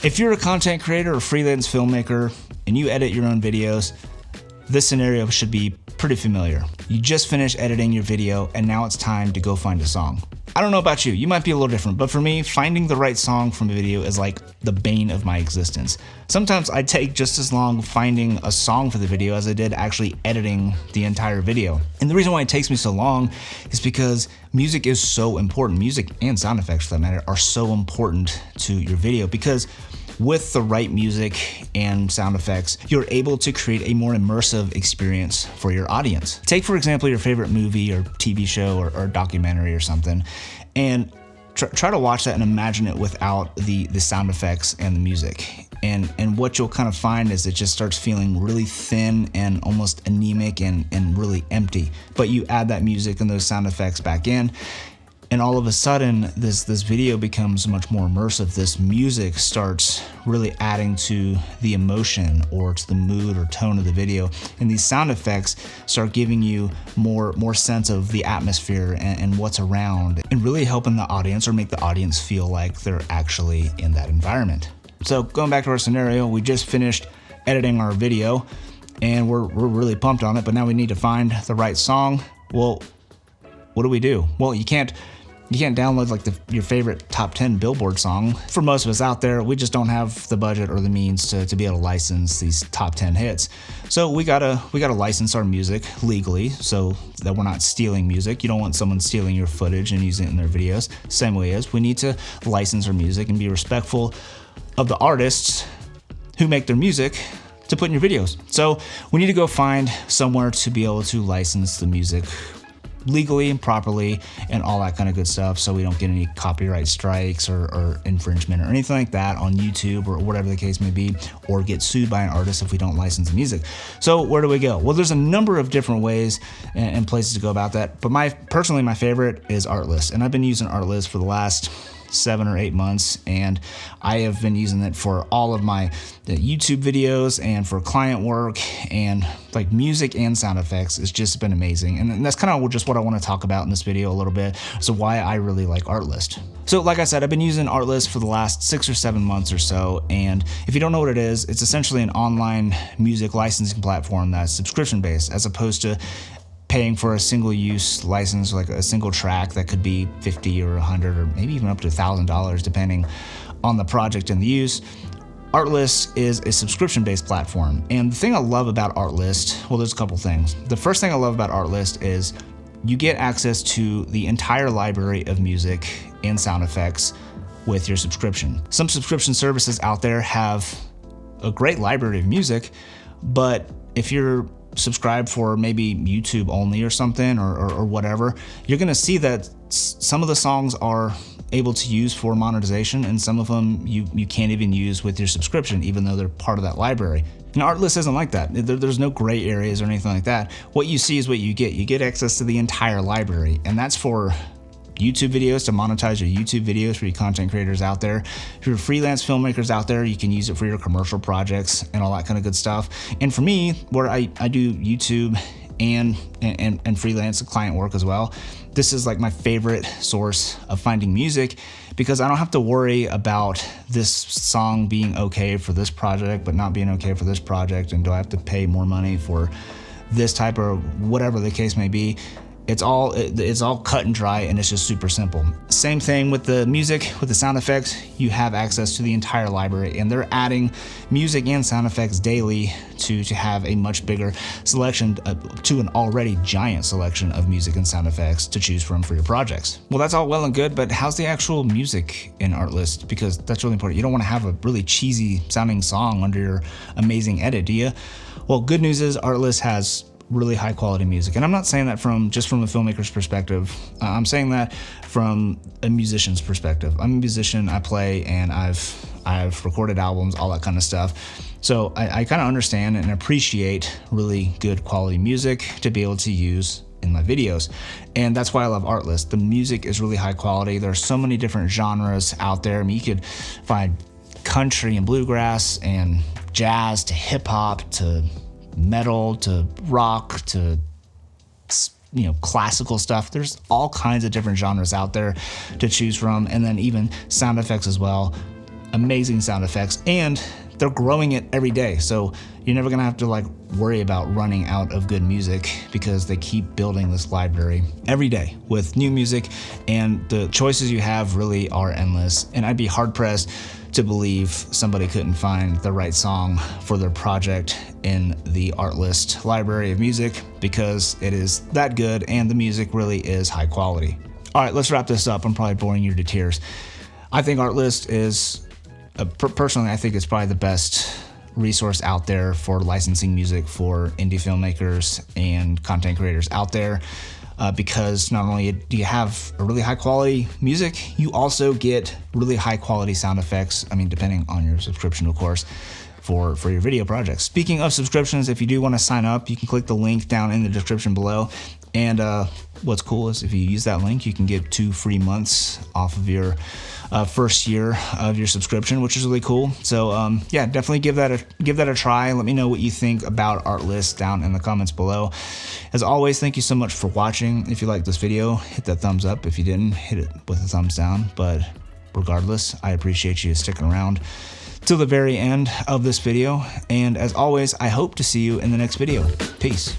If you're a content creator or freelance filmmaker and you edit your own videos, this scenario should be pretty familiar. You just finished editing your video and now it's time to go find a song. I don't know about you, you might be a little different, but for me, finding the right song from a video is like the bane of my existence. Sometimes I take just as long finding a song for the video as I did actually editing the entire video. And the reason why it takes me so long is because music is so important. Music and sound effects, for that matter, are so important to your video, because with the right music and sound effects, you're able to create a more immersive experience for your audience. Take, for example, your favorite movie or TV show or documentary or something, and try to watch that and imagine it without the sound effects and the music. And what you'll kind of find is it just starts feeling really thin and almost anemic and really empty. But you add that music and those sound effects back in, and all of a sudden, this video becomes much more immersive. This music starts really adding to the emotion or to the mood or tone of the video. And these sound effects start giving you more sense of the atmosphere and what's around, and really helping the audience or make the audience feel like they're actually in that environment. So going back to our scenario, we just finished editing our video and we're really pumped on it, but now we need to find the right song. Well, what do? Well, you can't download like your favorite top 10 Billboard song. For most of us out there, we just don't have the budget or the means to be able to license these top 10 hits. So we gotta license our music legally so that we're not stealing music. You don't want someone stealing your footage and using it in their videos. Same way as we need to license our music and be respectful of the artists who make their music to put in your videos. So we need to go find somewhere to be able to license the music legally and properly and all that kind of good stuff, so we don't get any copyright strikes or infringement or anything like that on YouTube or whatever the case may be, or get sued by an artist if we don't license the music. So where do we go? Well, there's a number of different ways and places to go about that, but personally my favorite is Artlist, and I've been using Artlist for the last 7 or 8 months, and I have been using it for all of my YouTube videos and for client work, and like music and sound effects. It's just been amazing, and that's kind of just what I want to talk about in this video a little bit, so why I really like Artlist. So like I said, I've been using Artlist for the last 6 or 7 months or so, and if you don't know what it is, it's essentially an online music licensing platform that's subscription based, as opposed to paying for a single-use license, like a single track that could be $50 or $100 or maybe even up to $1,000 depending on the project and the use. Artlist is a subscription-based platform, and the thing I love about Artlist, well, there's a couple things. The first thing I love about Artlist is you get access to the entire library of music and sound effects with your subscription. Some subscription services out there have a great library of music, but if you're subscribe for maybe YouTube only or something or whatever, you're gonna see that some of the songs are able to use for monetization, and some of them you can't even use with your subscription, even though they're part of that library. And Artlist isn't like that. There's no gray areas or anything like that. What you see is what you get. You get access to the entire library, and that's for YouTube videos, to monetize your YouTube videos for your content creators out there. If you're freelance filmmakers out there, you can use it for your commercial projects and all that kind of good stuff. And for me, where I do YouTube and freelance client work as well, this is like my favorite source of finding music, because I don't have to worry about this song being okay for this project but not being okay for this project, and do I have to pay more money for this type or whatever the case may be. It's all cut and dry, and it's just super simple. Same thing with the music, with the sound effects. You have access to the entire library, and they're adding music and sound effects daily to have a much bigger selection, to an already giant selection of music and sound effects to choose from for your projects. Well, that's all well and good, but how's the actual music in Artlist? Because that's really important. You don't want to have a really cheesy sounding song under your amazing edit, do you? Well, good news is Artlist has really high quality music. And I'm not saying that just from a filmmaker's perspective. I'm saying that from a musician's perspective. I'm a musician, I play, and I've recorded albums, all that kind of stuff. So I kind of understand and appreciate really good quality music to be able to use in my videos. And that's why I love Artlist. The music is really high quality. There are so many different genres out there. I mean, you could find country and bluegrass and jazz to hip hop to metal to rock to classical stuff. There's all kinds of different genres out there to choose from, and then even sound effects as well. amazing sound effects, and they're growing it every day. So you're never gonna have to like worry about running out of good music because they keep building this library every day with new music, and the choices you have really are endless. And I'd be hard pressed to believe somebody couldn't find the right song for their project in the Artlist library of music, because it is that good and the music really is high quality. All right, let's wrap this up. I'm probably boring you to tears. I think Artlist is, personally, I think it's probably the best resource out there for licensing music for indie filmmakers and content creators out there, because not only do you have a really high quality music, you also get really high quality sound effects. I mean, depending on your subscription, of course, for your video projects. Speaking of subscriptions, if you do want to sign up, you can click the link down in the description below. And what's cool is if you use that link, you can get 2 free months off of your first year of your subscription, which is really cool. So yeah, definitely give that a try. Let me know what you think about Artlist down in the comments below. As always, thank you so much for watching. If you liked this video, hit that thumbs up. If you didn't, hit it with a thumbs down. But regardless, I appreciate you sticking around till the very end of this video. And as always, I hope to see you in the next video. Peace.